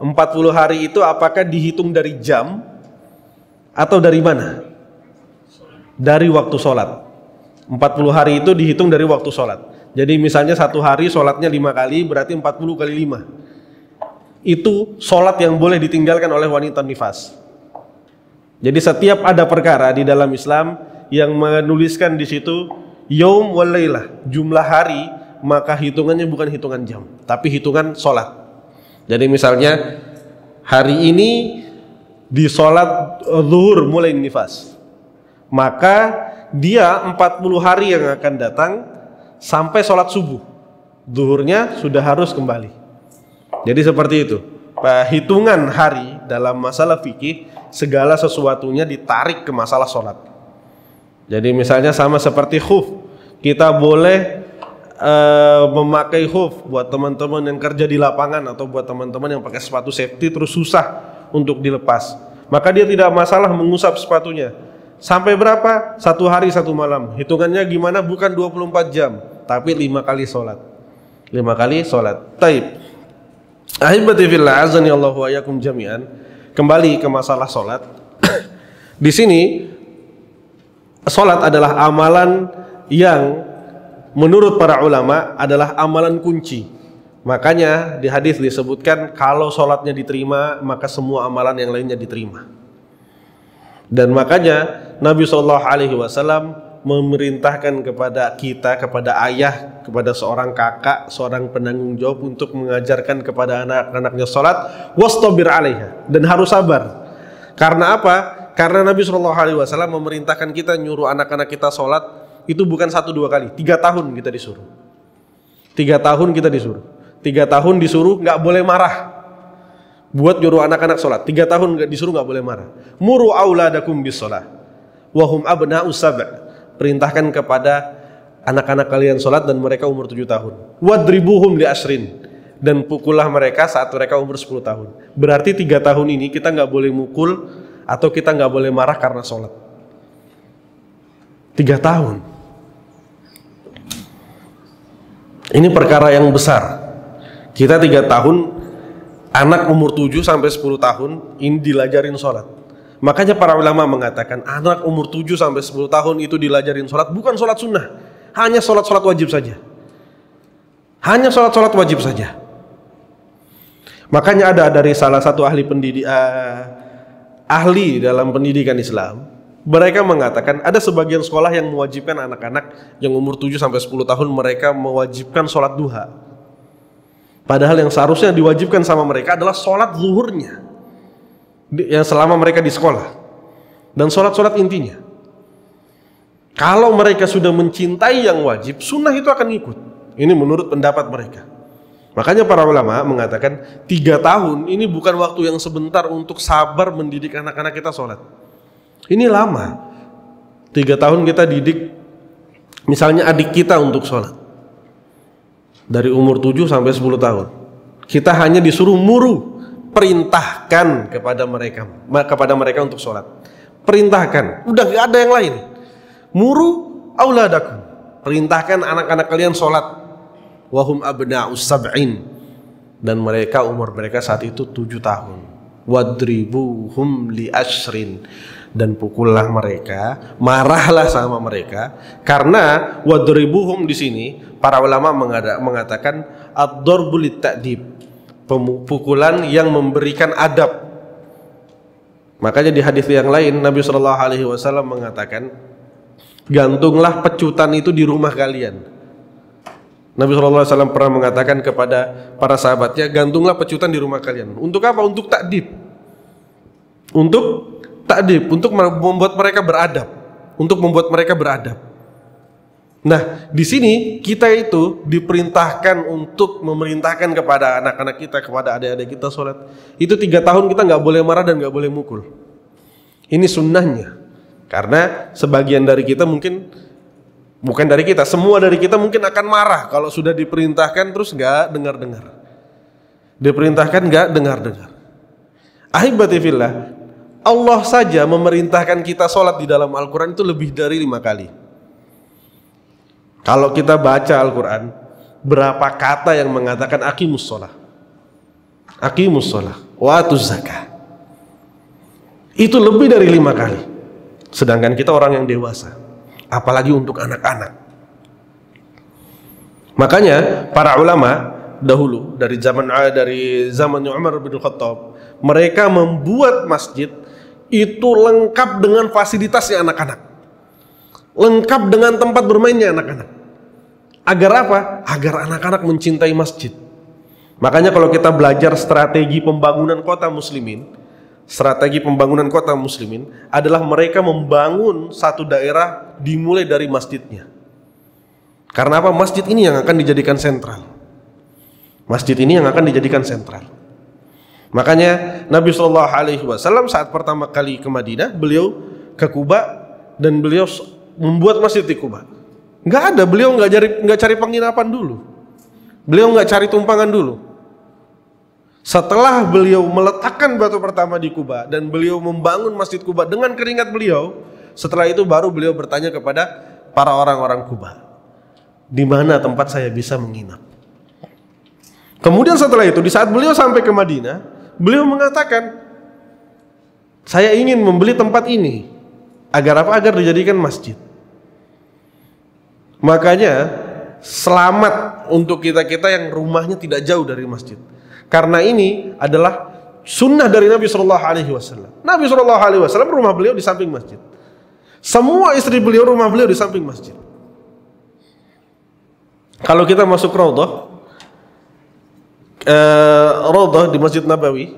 40 hari itu apakah dihitung dari jam atau dari mana? Dari waktu sholat. 40 hari itu dihitung dari waktu sholat. Jadi misalnya satu hari sholatnya 5 kali, berarti 40 kali 5. Itu sholat yang boleh ditinggalkan oleh wanita nifas. Jadi setiap ada perkara di dalam Islam yang menuliskan di situ yaum wal lailah, jumlah hari, maka hitungannya bukan hitungan jam, tapi hitungan sholat. Jadi misalnya hari ini di sholat zuhur mulai nifas, maka dia 40 hari yang akan datang sampai sholat subuh, zuhurnya sudah harus kembali. Jadi seperti itu hitungan hari dalam masalah fikih, segala sesuatunya ditarik ke masalah sholat. Jadi misalnya sama seperti khuf, kita boleh memakai khuf buat teman-teman yang kerja di lapangan atau buat teman-teman yang pakai sepatu safety terus susah untuk dilepas, maka dia tidak masalah mengusap sepatunya. Sampai berapa? 1 hari 1 malam. Hitungannya gimana? Bukan 24 jam, tapi 5 kali sholat. 5 kali sholat. Taib. Ahibati fillah, azani Allahu wa iyyakum jami'an. Kembali ke masalah sholat. Di sini sholat adalah amalan yang menurut para ulama adalah amalan kunci. Makanya di hadis disebutkan kalau sholatnya diterima, maka semua amalan yang lainnya diterima. Dan makanya Nabi SAW memerintahkan kepada kita, kepada ayah, kepada seorang kakak, seorang penanggung jawab untuk mengajarkan kepada anak-anaknya sholat, wastabir alaiha, dan harus sabar. Karena apa? Karena Nabi SAW memerintahkan kita nyuruh anak-anak kita sholat itu bukan 1-2 kali, 3 tahun kita disuruh. 3 tahun kita disuruh. 3 tahun disuruh nggak boleh marah. Buat nyuruh anak-anak sholat 3 tahun disuruh nggak boleh marah. Muru auladakum bis sholat wahum abna'us sab'. Perintahkan kepada anak-anak kalian sholat dan mereka umur 7 tahun. Wadribuhum li ashrin, dan pukullah mereka saat mereka umur 10 tahun. Berarti 3 tahun ini kita nggak boleh mukul atau kita nggak boleh marah karena sholat. 3 tahun. Ini perkara yang besar. Kita 3 tahun, anak umur 7 sampai 10 tahun ini dilajarin sholat. Makanya para ulama mengatakan anak umur 7 sampai 10 tahun itu dilajarin sholat, bukan sholat sunnah, hanya sholat-sholat wajib saja. Hanya sholat-sholat wajib saja. Makanya ada dari salah satu ahli dalam pendidikan Islam, mereka mengatakan ada sebagian sekolah yang mewajibkan anak-anak yang umur 7 sampai 10 tahun mereka mewajibkan sholat duha. Padahal yang seharusnya diwajibkan sama mereka adalah sholat zuhurnya yang selama mereka di sekolah, dan sholat-sholat intinya. Kalau mereka sudah mencintai yang wajib, sunnah itu akan ikut. Ini menurut pendapat mereka. Makanya para ulama mengatakan 3 tahun ini bukan waktu yang sebentar untuk sabar mendidik anak-anak kita sholat. Ini lama. 3 tahun kita didik misalnya adik kita untuk sholat dari umur 7 sampai 10 tahun. Kita hanya disuruh perintahkan kepada mereka untuk sholat. Perintahkan, udah gak ada yang lain. Muru auladakum, perintahkan anak-anak kalian sholat. Wahum abna'us sab'in, dan mereka umur mereka saat itu 7 tahun. Wadribuhum li ashrin, dan pukullah mereka, marahlah sama mereka. Karena wadribuhum di sini para ulama mengatakan ad-darbu lit-ta'dib, pukulan yang memberikan adab. Makanya di hadis yang lain Nabi SAW mengatakan, gantunglah pecutan itu di rumah kalian. Nabi SAW pernah mengatakan kepada para sahabatnya, gantunglah pecutan di rumah kalian. Untuk apa? Untuk takdib. Untuk takdib, untuk membuat mereka beradab, untuk membuat mereka beradab. Nah, di sini kita itu diperintahkan untuk memerintahkan kepada anak-anak kita, kepada adik-adik kita sholat. Itu 3 tahun kita nggak boleh marah dan nggak boleh mukul. Ini sunnahnya. Karena sebagian dari kita mungkin, bukan dari kita, semua dari kita mungkin akan marah kalau sudah diperintahkan terus nggak dengar-dengar. Diperintahkan nggak dengar-dengar. Ahibati fillah, Allah saja memerintahkan kita sholat di dalam Al-Quran itu lebih dari 5 kali. Kalau kita baca Al-Quran, berapa kata yang mengatakan aqimus sholah, aqimus sholah, wa atuz zakah. Itu lebih dari 5 kali. Sedangkan kita orang yang dewasa, apalagi untuk anak-anak. Makanya para ulama dahulu dari zaman Umar bin Khattab, mereka membuat masjid itu lengkap dengan fasilitasnya anak-anak, lengkap dengan tempat bermainnya anak-anak. Agar apa? Agar anak-anak mencintai masjid. Makanya kalau kita belajar strategi pembangunan kota muslimin, strategi pembangunan kota muslimin adalah mereka membangun satu daerah dimulai dari masjidnya. Karena apa? Masjid ini yang akan dijadikan sentral. Masjid ini yang akan dijadikan sentral. Makanya Nabi SAW saat pertama kali ke Madinah, beliau ke Kuba dan beliau membuat masjid di Kuba. Nggak ada, beliau nggak cari penginapan dulu. Beliau nggak cari tumpangan dulu. Setelah beliau meletakkan batu pertama di Kuba dan beliau membangun masjid Kuba dengan keringat beliau, setelah itu baru beliau bertanya kepada para orang-orang Kuba, di mana tempat saya bisa menginap. Kemudian setelah itu, di saat beliau sampai ke Madinah, beliau mengatakan, saya ingin membeli tempat ini. Agar apa? Agar dijadikan masjid. Makanya selamat untuk kita-kita yang rumahnya tidak jauh dari masjid. Karena ini adalah sunnah dari Nabi SAW. Nabi SAW rumah beliau di samping masjid. Semua istri beliau rumah beliau di samping masjid. Kalau kita masuk Raudhah di Masjid Nabawi,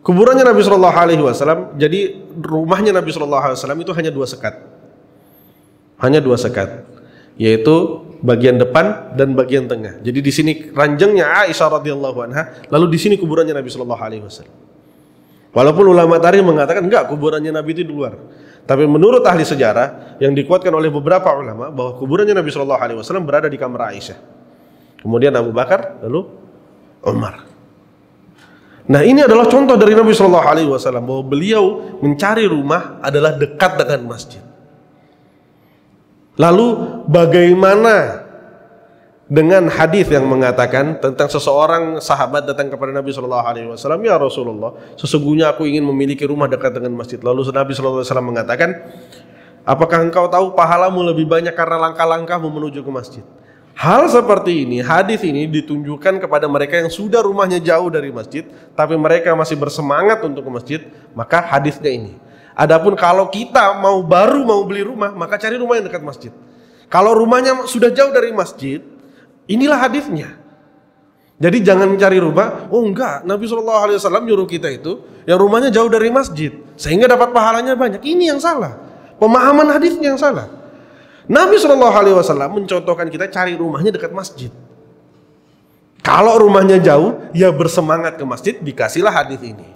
kuburannya Nabi SAW, jadi rumahnya Nabi SAW itu hanya 2 sekat. Hanya 2 sekat, yaitu bagian depan dan bagian tengah. Jadi di sini ranjangnya Aisyah radhiyallahu anha, lalu di sini kuburannya Nabi SAW. Walaupun ulama tarikh mengatakan enggak, kuburannya Nabi itu di luar. Tapi menurut ahli sejarah yang dikuatkan oleh beberapa ulama bahwa kuburannya Nabi SAW berada di kamar Aisyah. Kemudian Abu Bakar, lalu Umar. Nah, ini adalah contoh dari Nabi SAW bahwa beliau mencari rumah adalah dekat dengan masjid. Lalu bagaimana dengan hadis yang mengatakan tentang seseorang sahabat datang kepada Nabi SAW, ya Rasulullah, sesungguhnya aku ingin memiliki rumah dekat dengan masjid. Lalu Nabi SAW mengatakan, apakah engkau tahu pahalamu lebih banyak karena langkah-langkahmu menuju ke masjid? Hal seperti ini, hadis ini ditunjukkan kepada mereka yang sudah rumahnya jauh dari masjid, tapi mereka masih bersemangat untuk ke masjid, maka hadisnya ini. Adapun kalau kita mau beli rumah, maka cari rumah yang dekat masjid. Kalau rumahnya sudah jauh dari masjid, inilah hadisnya. Jadi jangan cari rumah, oh enggak, Nabi SAW nyuruh kita itu yang rumahnya jauh dari masjid, sehingga dapat pahalanya banyak. Ini yang salah, pemahaman hadisnya yang salah. Nabi SAW mencontohkan kita cari rumahnya dekat masjid. Kalau rumahnya jauh, ya bersemangat ke masjid, dikasihlah hadis ini.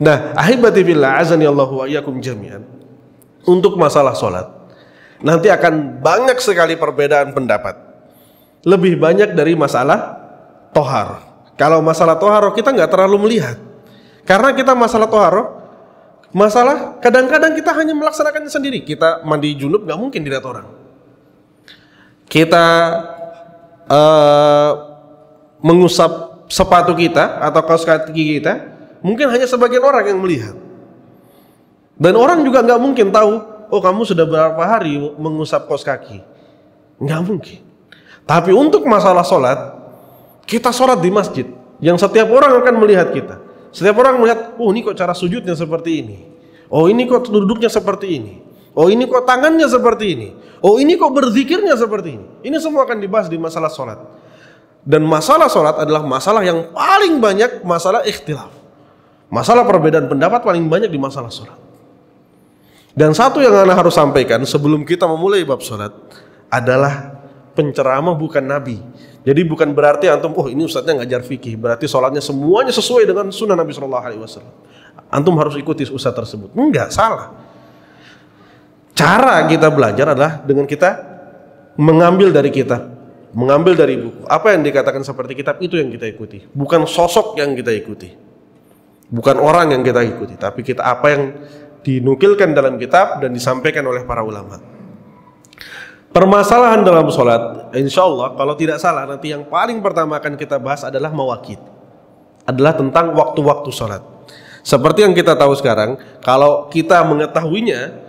Nah, ahibati billah, azani Allahu wa iyyakum jami'an. Untuk masalah sholat, nanti akan banyak sekali perbedaan pendapat. Lebih banyak dari masalah tohar. Kalau masalah tohar kita nggak terlalu melihat, karena kita masalah tohar, masalah kadang-kadang kita hanya melaksanakannya sendiri. Kita mandi junub nggak mungkin dilihat orang. Kita mengusap sepatu kita atau kaos kaki kita, mungkin hanya sebagian orang yang melihat. Dan orang juga nggak mungkin tahu, oh kamu sudah berapa hari mengusap kaos kaki. Nggak mungkin. Tapi untuk masalah sholat, kita sholat di masjid, yang setiap orang akan melihat kita. Setiap orang melihat, oh ini kok cara sujudnya seperti ini. Oh ini kok duduknya seperti ini. Oh ini kok tangannya seperti ini. Oh ini kok berzikirnya seperti ini. Ini semua akan dibahas di masalah sholat. Dan masalah sholat adalah masalah yang paling banyak masalah ikhtilaf. Masalah perbedaan pendapat paling banyak di masalah sholat. Dan satu yang Anda harus sampaikan sebelum kita memulai bab sholat adalah penceramah bukan nabi. Jadi bukan berarti antum, oh ini ustadznya ngajar fikih, berarti sholatnya semuanya sesuai dengan sunnah Nabi SAW. Antum harus ikuti ustadz tersebut. Enggak, salah. Cara kita belajar adalah dengan kita mengambil dari kitab, mengambil dari buku. Apa yang dikatakan seperti kitab itu yang kita ikuti. Bukan sosok yang kita ikuti. Bukan orang yang kita ikuti, tapi kita apa yang dinukilkan dalam kitab dan disampaikan oleh para ulama. Permasalahan dalam sholat, insya Allah kalau tidak salah nanti yang paling pertama akan kita bahas adalah mawaqit, adalah tentang waktu-waktu sholat. Seperti yang kita tahu sekarang, kalau kita mengetahuinya,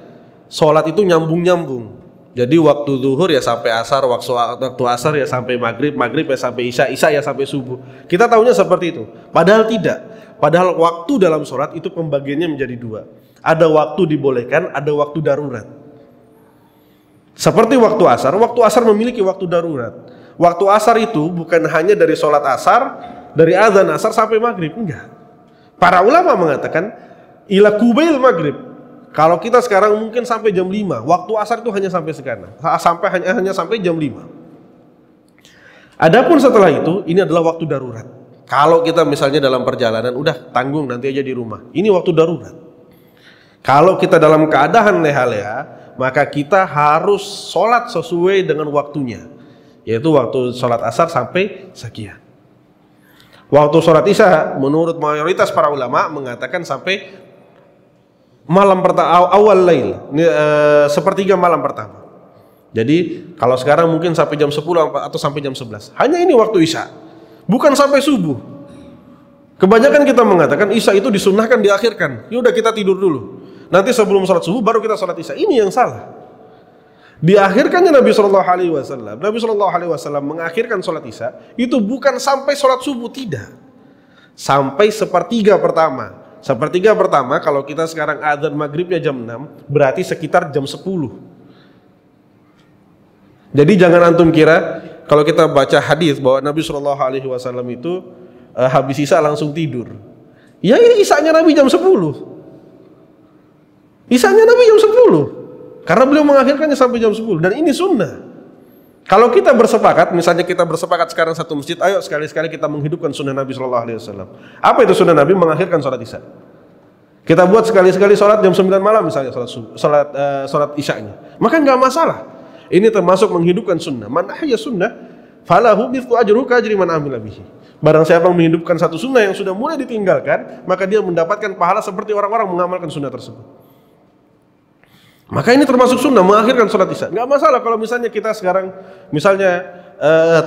sholat itu nyambung-nyambung. Jadi waktu zuhur ya sampai asar, waktu asar ya sampai maghrib, maghrib ya sampai isya, isya ya sampai subuh. Kita tahunya seperti itu. Padahal tidak. Padahal waktu dalam sholat itu pembagiannya menjadi dua. Ada waktu dibolehkan, ada waktu darurat. Seperti waktu asar memiliki waktu darurat. Waktu asar itu bukan hanya dari sholat asar, dari azan asar sampai maghrib, enggak. Para ulama mengatakan ila kubail maghrib. Kalau kita sekarang mungkin sampai jam 5, waktu asar itu hanya sampai sekarang, hanya sampai jam 5. Adapun setelah itu, ini adalah waktu darurat. Kalau kita misalnya dalam perjalanan, udah tanggung nanti aja di rumah. Ini waktu darurat. Kalau kita dalam keadaan leha-leha, maka kita harus sholat sesuai dengan waktunya, yaitu waktu sholat asar sampai sekian. Waktu sholat isya menurut mayoritas para ulama mengatakan sampai malam pertama, awal lail, sepertiga malam pertama. Jadi kalau sekarang mungkin sampai jam 10 atau sampai jam 11. Hanya ini waktu isya, bukan sampai subuh. Kebanyakan kita mengatakan isya itu disunnahkan diakhirkan. Yaudah kita tidur dulu, nanti sebelum sholat subuh baru kita sholat isya. Ini yang salah. Diakhirkannya Nabi Shallallahu Alaihi Wasallam. Nabi Shallallahu Alaihi Wasallam mengakhirkan sholat isya itu bukan sampai sholat subuh, tidak. Sampai sepertiga pertama. Sepertiga pertama kalau kita sekarang adzan maghribnya jam 6, berarti sekitar jam 10. Jadi jangan antum kira kalau kita baca hadis bahwa Nabi Shallallahu Alaihi Wasallam itu habis isya langsung tidur. Ya ini isanya Nabi jam 10. Isanya Nabi jam 10. Karena beliau mengakhirkannya sampai jam 10 dan ini sunnah. Kalau kita bersepakat, misalnya kita bersepakat sekarang satu masjid, ayo sekali-sekali kita menghidupkan sunnah Nabi Shallallahu Alaihi Wasallam. Apa itu sunnah Nabi? Mengakhirkan sholat isya. Kita buat sekali-sekali sholat jam 9 malam misalnya sholat isyanya. Maka nggak masalah. Ini termasuk menghidupkan sunnah. Man ahya sunnah falahu mithlu ajru ajri man amila bihi. Barang siapa menghidupkan satu sunnah yang sudah mulai ditinggalkan, maka dia mendapatkan pahala seperti orang-orang mengamalkan sunnah tersebut. Maka ini termasuk sunnah, mengakhirkan sholat isya. Nggak masalah kalau misalnya kita sekarang, misalnya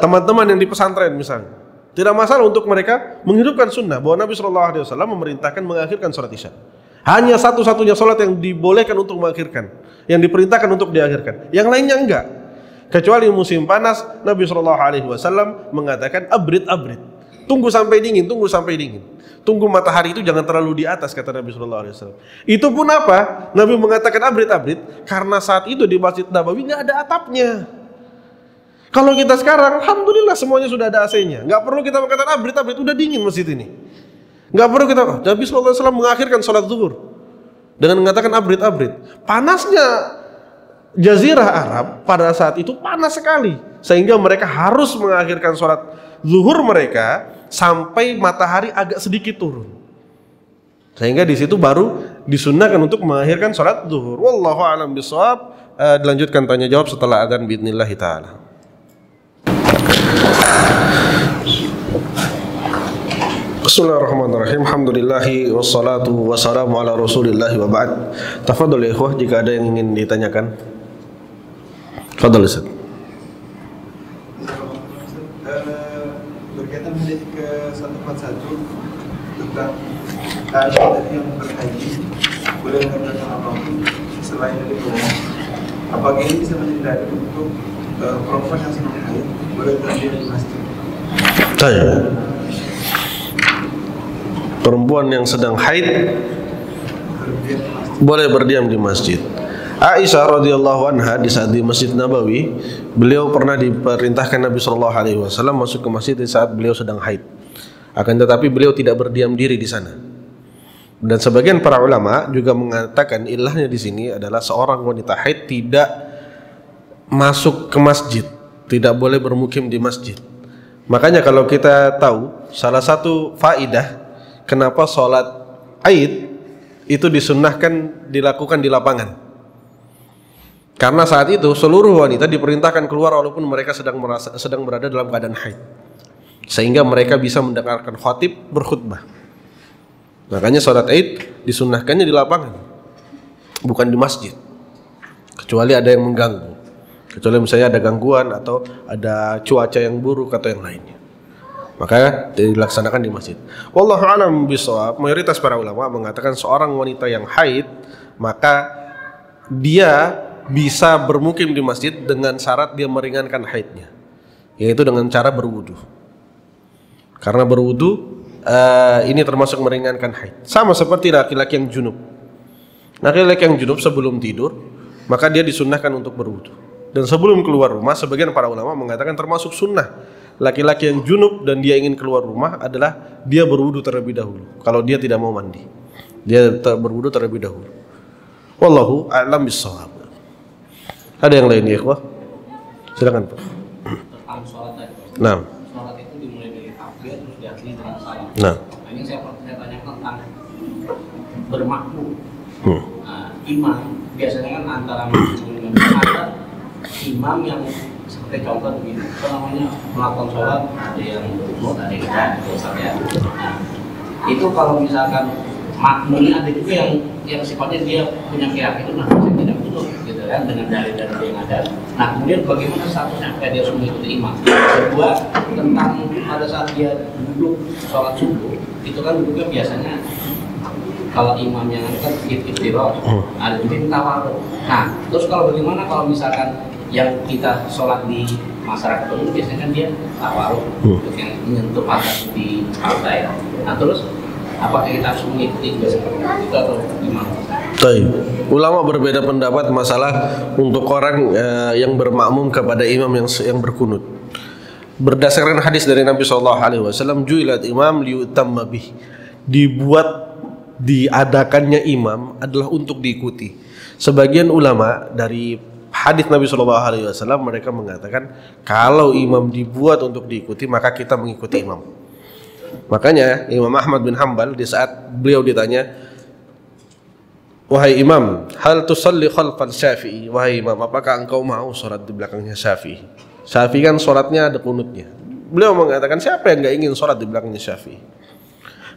teman-teman yang di pesantren misalnya, tidak masalah untuk mereka menghidupkan sunnah bahwa Nabi SAW memerintahkan mengakhirkan sholat isya. Hanya satu-satunya sholat yang dibolehkan untuk mengakhirkan, yang diperintahkan untuk diakhirkan. Yang lainnya enggak. Kecuali musim panas, Nabi SAW mengatakan abrid. Tunggu sampai dingin, tunggu sampai dingin. Tunggu matahari itu jangan terlalu di atas, kata Nabi SAW. Itu pun apa? Nabi mengatakan abrid karena saat itu di Masjid Nabawi nggak ada atapnya. Kalau kita sekarang, alhamdulillah semuanya sudah ada AC-nya. Nggak perlu kita mengatakan abrid, udah dingin masjid ini. Nggak perlu kita. Nabi SAW mengakhirkan sholat zuhur dengan mengatakan abrid. Panasnya Jazirah Arab pada saat itu panas sekali, sehingga mereka harus mengakhirkan sholat zuhur mereka sampai matahari agak sedikit turun, sehingga di situ baru disunnahkan untuk mengakhirkan sholat zuhur. Wallahu a'lam bishawab. Dilanjutkan tanya jawab setelah adzan biidznillah taala. Bismillahirrahmanirrahim. Alhamdulillahi wassalatu wassalamu ala rasulillahi wa ba'd. Tafadhol ya ikhwah, jika ada yang ingin ditanyakan. Tafadhol Ustaz. Berkaitan ke 141 tentang syarat yang berhaji boleh mengatakan apapun selain dari rumah. Apakah ini bisa menjadi dalil untuk perempuan yang sedang haid boleh berdiam di masjid? Saya perempuan yang sedang haid boleh berdiam di masjid. Aisyah radhiyallahu anha di saat di Masjid Nabawi, beliau pernah diperintahkan Nabi Shallallahu Alaihi Wasallam masuk ke masjid di saat beliau sedang haid. Akan tetapi beliau tidak berdiam diri di sana. Dan sebagian para ulama juga mengatakan ilahnya di sini adalah seorang wanita haid tidak masuk ke masjid, tidak boleh bermukim di masjid. Makanya kalau kita tahu salah satu faidah kenapa sholat Aid itu disunnahkan dilakukan di lapangan. Karena saat itu seluruh wanita diperintahkan keluar walaupun mereka sedang berada dalam keadaan haid, sehingga mereka bisa mendengarkan khatib berkhutbah. Makanya sholat Aid disunnahkannya di lapangan, bukan di masjid, kecuali ada yang mengganggu. kecuali misalnya ada gangguan atau ada cuaca yang buruk atau yang lainnya. Maka dilaksanakan di masjid. Wallahu a'lam bishawab. Mayoritas para ulama mengatakan seorang wanita yang haid maka dia bisa bermukim di masjid dengan syarat dia meringankan haidnya, yaitu dengan cara berwudu. Karena berwudu ini termasuk meringankan haid. Sama seperti laki-laki yang junub. Laki-laki yang junub sebelum tidur maka dia disunnahkan untuk berwudu. Dan sebelum keluar rumah, sebagian para ulama mengatakan termasuk sunnah laki-laki yang junub dan dia ingin keluar rumah adalah dia berwudu terlebih dahulu. Kalau dia tidak mau mandi, dia berwudu terlebih dahulu. Wallahu a'lam bishawab. Ada yang lain ya, ikhwah? Silakan, Pak. Tentang sholat tadi. Nah. Sholat itu dimulai dari takbir terus diakhiri dengan salam. Nah. Ini saya tanya tentang bermakmum. Imam biasanya kan antara makmum ada imam yang seperti contoh begini, melakukan sholat ada yang berumur, ada yang tidak, ya. Nah, itu kalau misalkan makmumnya ada juga yang sifatnya dia punya keyakinan, saya tidak butuh, gitu kan, dengan dalil-dalil yang ada. Nah, kemudian bagaimana statusnya apakah dia harus mengikuti imam? Kedua, tentang pada saat dia duduk sholat subuh, itu kan duduknya biasanya kalau imam yang kan iftirah, ada juga yang tawarruk. Nah, terus kalau bagaimana kalau misalkan yang kita sholat di masyarakat umum biasanya kan dia tawarruk untuk yang menyentuh atas di partai. Nah, terus apakah kita harus mengikuti juga seperti itu atau gimana? Baik. Ulama berbeda pendapat masalah untuk orang yang bermakmum kepada imam yang berkunut. Berdasarkan hadis dari Nabi SAW, ju'ilat imam liyutamma bih. Diadakannya imam adalah untuk diikuti. Sebagian ulama dari hadis Nabi SAW mereka mengatakan kalau imam dibuat untuk diikuti maka kita mengikuti imam. Makanya Imam Ahmad bin Hanbal di saat beliau ditanya, wahai imam, hal tusalli khalfal Syafi'i, wahai imam, apakah engkau mau sholat di belakangnya Syafi'i? Syafi'i kan sholatnya ada kunutnya. Beliau mengatakan siapa yang nggak ingin sholat di belakangnya Syafi'i?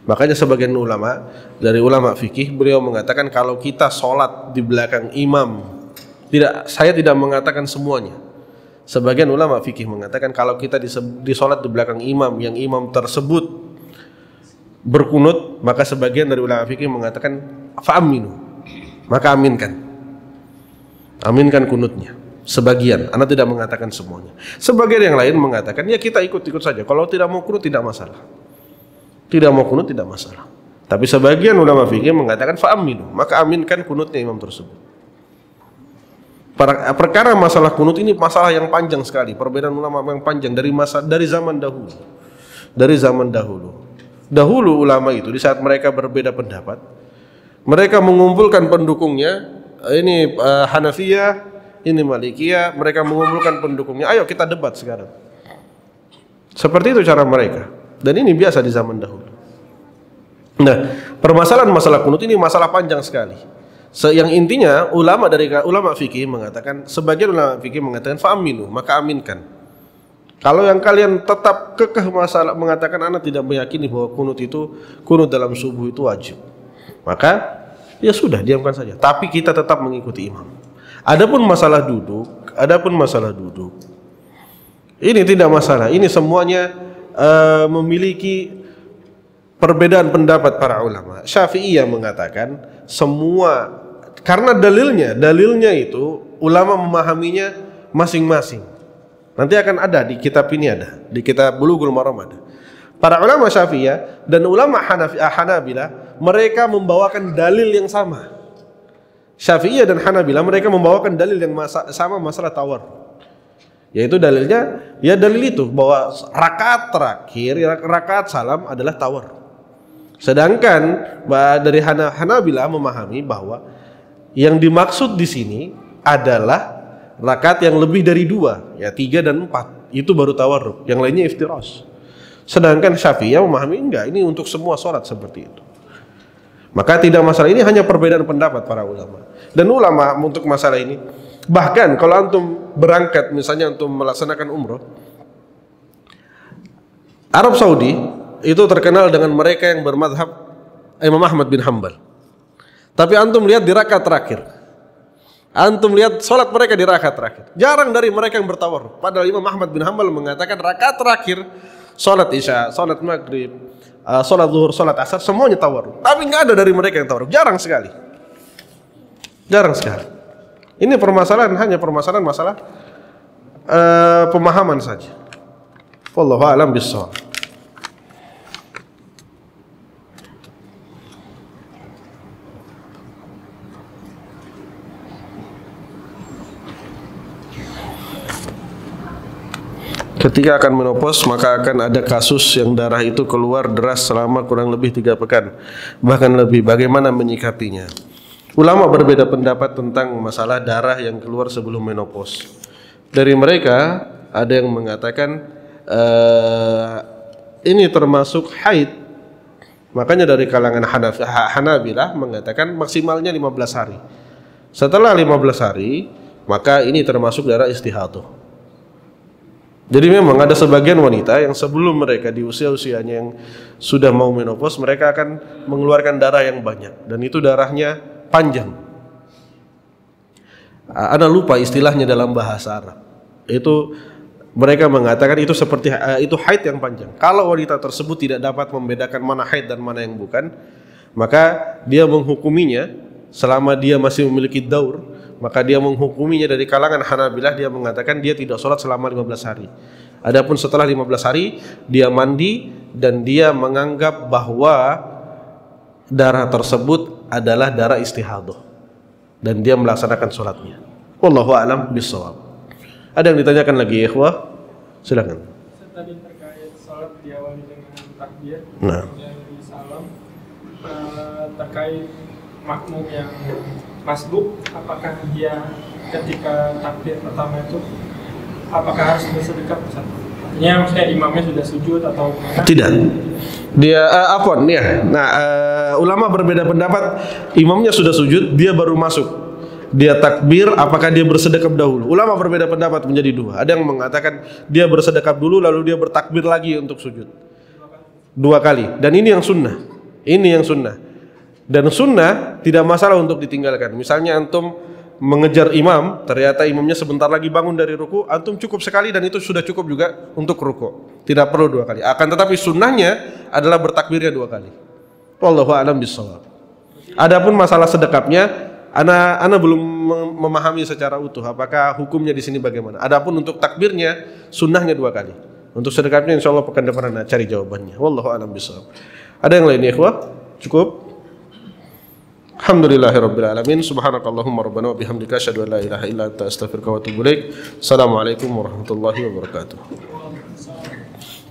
Makanya sebagian ulama dari ulama fikih beliau mengatakan kalau kita sholat di belakang imam, saya tidak mengatakan semuanya. Sebagian ulama fikih mengatakan kalau kita di sholat di belakang imam yang imam tersebut berkunut, maka sebagian dari ulama fikih mengatakan fa'aminu, maka aminkan kunutnya. Sebagian, Anda tidak mengatakan semuanya. Sebagian yang lain mengatakan ya kita ikut-ikut saja. Kalau tidak mau kunut tidak masalah. Tidak mau kunut tidak masalah. Tapi sebagian ulama fikih mengatakan fa'aminu, maka aminkan kunutnya imam tersebut. Perkara masalah kunut ini masalah yang panjang sekali. Perbedaan ulama yang panjang dari zaman dahulu. Dari zaman dahulu. Dahulu ulama itu di saat mereka berbeda pendapat, mereka mengumpulkan pendukungnya. Ini Hanafiyah, ini Malikiyah. Mereka mengumpulkan pendukungnya. Ayo kita debat sekarang. Seperti itu cara mereka. Dan ini biasa di zaman dahulu. Nah, permasalahan masalah kunut ini masalah panjang sekali. Yang intinya ulama fikih mengatakan, sebagian ulama fikih mengatakan fa'aminu, maka aminkan. Kalau yang kalian tetap kekeh masalah mengatakan anak tidak meyakini bahwa kunut dalam subuh itu wajib, maka ya sudah diamkan saja. Tapi kita tetap mengikuti imam. Adapun masalah duduk, ini tidak masalah. Ini semuanya memiliki perbedaan pendapat para ulama. Syafi'iyah mengatakan semua, karena dalilnya itu ulama memahaminya masing-masing. Nanti akan ada di kitab ini, ada di kitab Bulughul Maram ada. Para ulama Syafi'iyah dan ulama Hanabilah mereka membawakan dalil yang sama. Syafi'iyah dan Hanabilah mereka membawakan dalil yang sama masalah tawar. Yaitu dalilnya, ya dalil itu bahwa rakaat terakhir, rakaat salam adalah tawar. Sedangkan dari Hanabilah memahami bahwa yang dimaksud di sini adalah rakaat yang lebih dari 2, ya 3 dan 4, itu baru tawarruk. Yang lainnya iftirash. Sedangkan Syafi'iyah memahami enggak, ini untuk semua sholat seperti itu. Maka tidak masalah, ini hanya perbedaan pendapat para ulama. Dan ulama untuk masalah ini, bahkan kalau antum berangkat misalnya untuk melaksanakan umroh, Arab Saudi itu terkenal dengan mereka yang bermadhab Imam Ahmad bin Hanbal. Tapi antum lihat di rakaat terakhir, Antum lihat sholat mereka di rakaat terakhir. Jarang dari mereka yang bertawarruk. Padahal Imam Ahmad bin Hanbal mengatakan rakaat terakhir sholat isya, sholat maghrib, sholat zuhur, sholat asar semuanya tawarruk. Tapi nggak ada dari mereka yang tawarruk. Jarang sekali. Jarang sekali. Ini permasalahan hanya permasalahan masalah pemahaman saja. Wallahu a'lam bishawab. Ketika akan menopause, maka akan ada kasus yang darah itu keluar deras selama kurang lebih 3 pekan, bahkan lebih. Bagaimana menyikapinya? Ulama berbeda pendapat tentang masalah darah yang keluar sebelum menopause. Dari mereka ada yang mengatakan ini termasuk haid. Makanya dari kalangan Hanabilah mengatakan maksimalnya 15 hari. Setelah 15 hari, maka ini termasuk darah istihadah. Jadi memang ada sebagian wanita yang sebelum mereka di usia-usianya yang sudah mau menopause, mereka akan mengeluarkan darah yang banyak dan itu darahnya panjang. Ana lupa istilahnya dalam bahasa Arab. Itu mereka mengatakan itu seperti itu haid yang panjang. Kalau wanita tersebut tidak dapat membedakan mana haid dan mana yang bukan, maka dia menghukuminya selama dia masih memiliki daur. Maka dia menghukuminya dari kalangan Hanabilah, dia mengatakan dia tidak sholat selama 15 hari. Adapun setelah 15 hari dia mandi dan dia menganggap bahwa darah tersebut adalah darah istihadah dan dia melaksanakan sholatnya. Wallahu a'lam bishawab. Ada yang ditanyakan lagi, ikhwah? Silakan. Tadi terkait sholat diawali dengan takbir, Nah. kemudian salam, terkait makmum yang masbuk, apakah dia ketika takbir pertama itu apakah harus bersedekap? Artinya maksudnya imamnya sudah sujud atau tidak? Dia Nah, ulama berbeda pendapat. Imamnya sudah sujud, dia baru masuk. Dia takbir, apakah dia bersedekap dahulu? Ulama berbeda pendapat menjadi 2. Ada yang mengatakan dia bersedekap dulu lalu dia bertakbir lagi untuk sujud 2 kali. Dan ini yang sunnah. Ini yang sunnah. Dan sunnah tidak masalah untuk ditinggalkan. Misalnya antum mengejar imam, ternyata imamnya sebentar lagi bangun dari ruku, antum cukup sekali dan itu sudah cukup juga untuk ruku. Tidak perlu 2 kali. Akan tetapi sunnahnya adalah bertakbirnya 2 kali. Wallahu a'lam bishawab. Adapun masalah sedekapnya, ana belum memahami secara utuh apakah hukumnya di sini bagaimana. Adapun untuk takbirnya, sunnahnya 2 kali. Untuk sedekapnya insyaallah pekan depan ana cari jawabannya. Wallahu a'lam bishawab. Ada yang lain ya, ikhwah? Cukup? Alhamdulillahirabbil alamin. Subhanakallahumma rabbana wa bihamdika asyhadu an la ilaha illa anta astaghfiruka wa atubu ilaik. Assalamualaikum warahmatullahi wabarakatuh.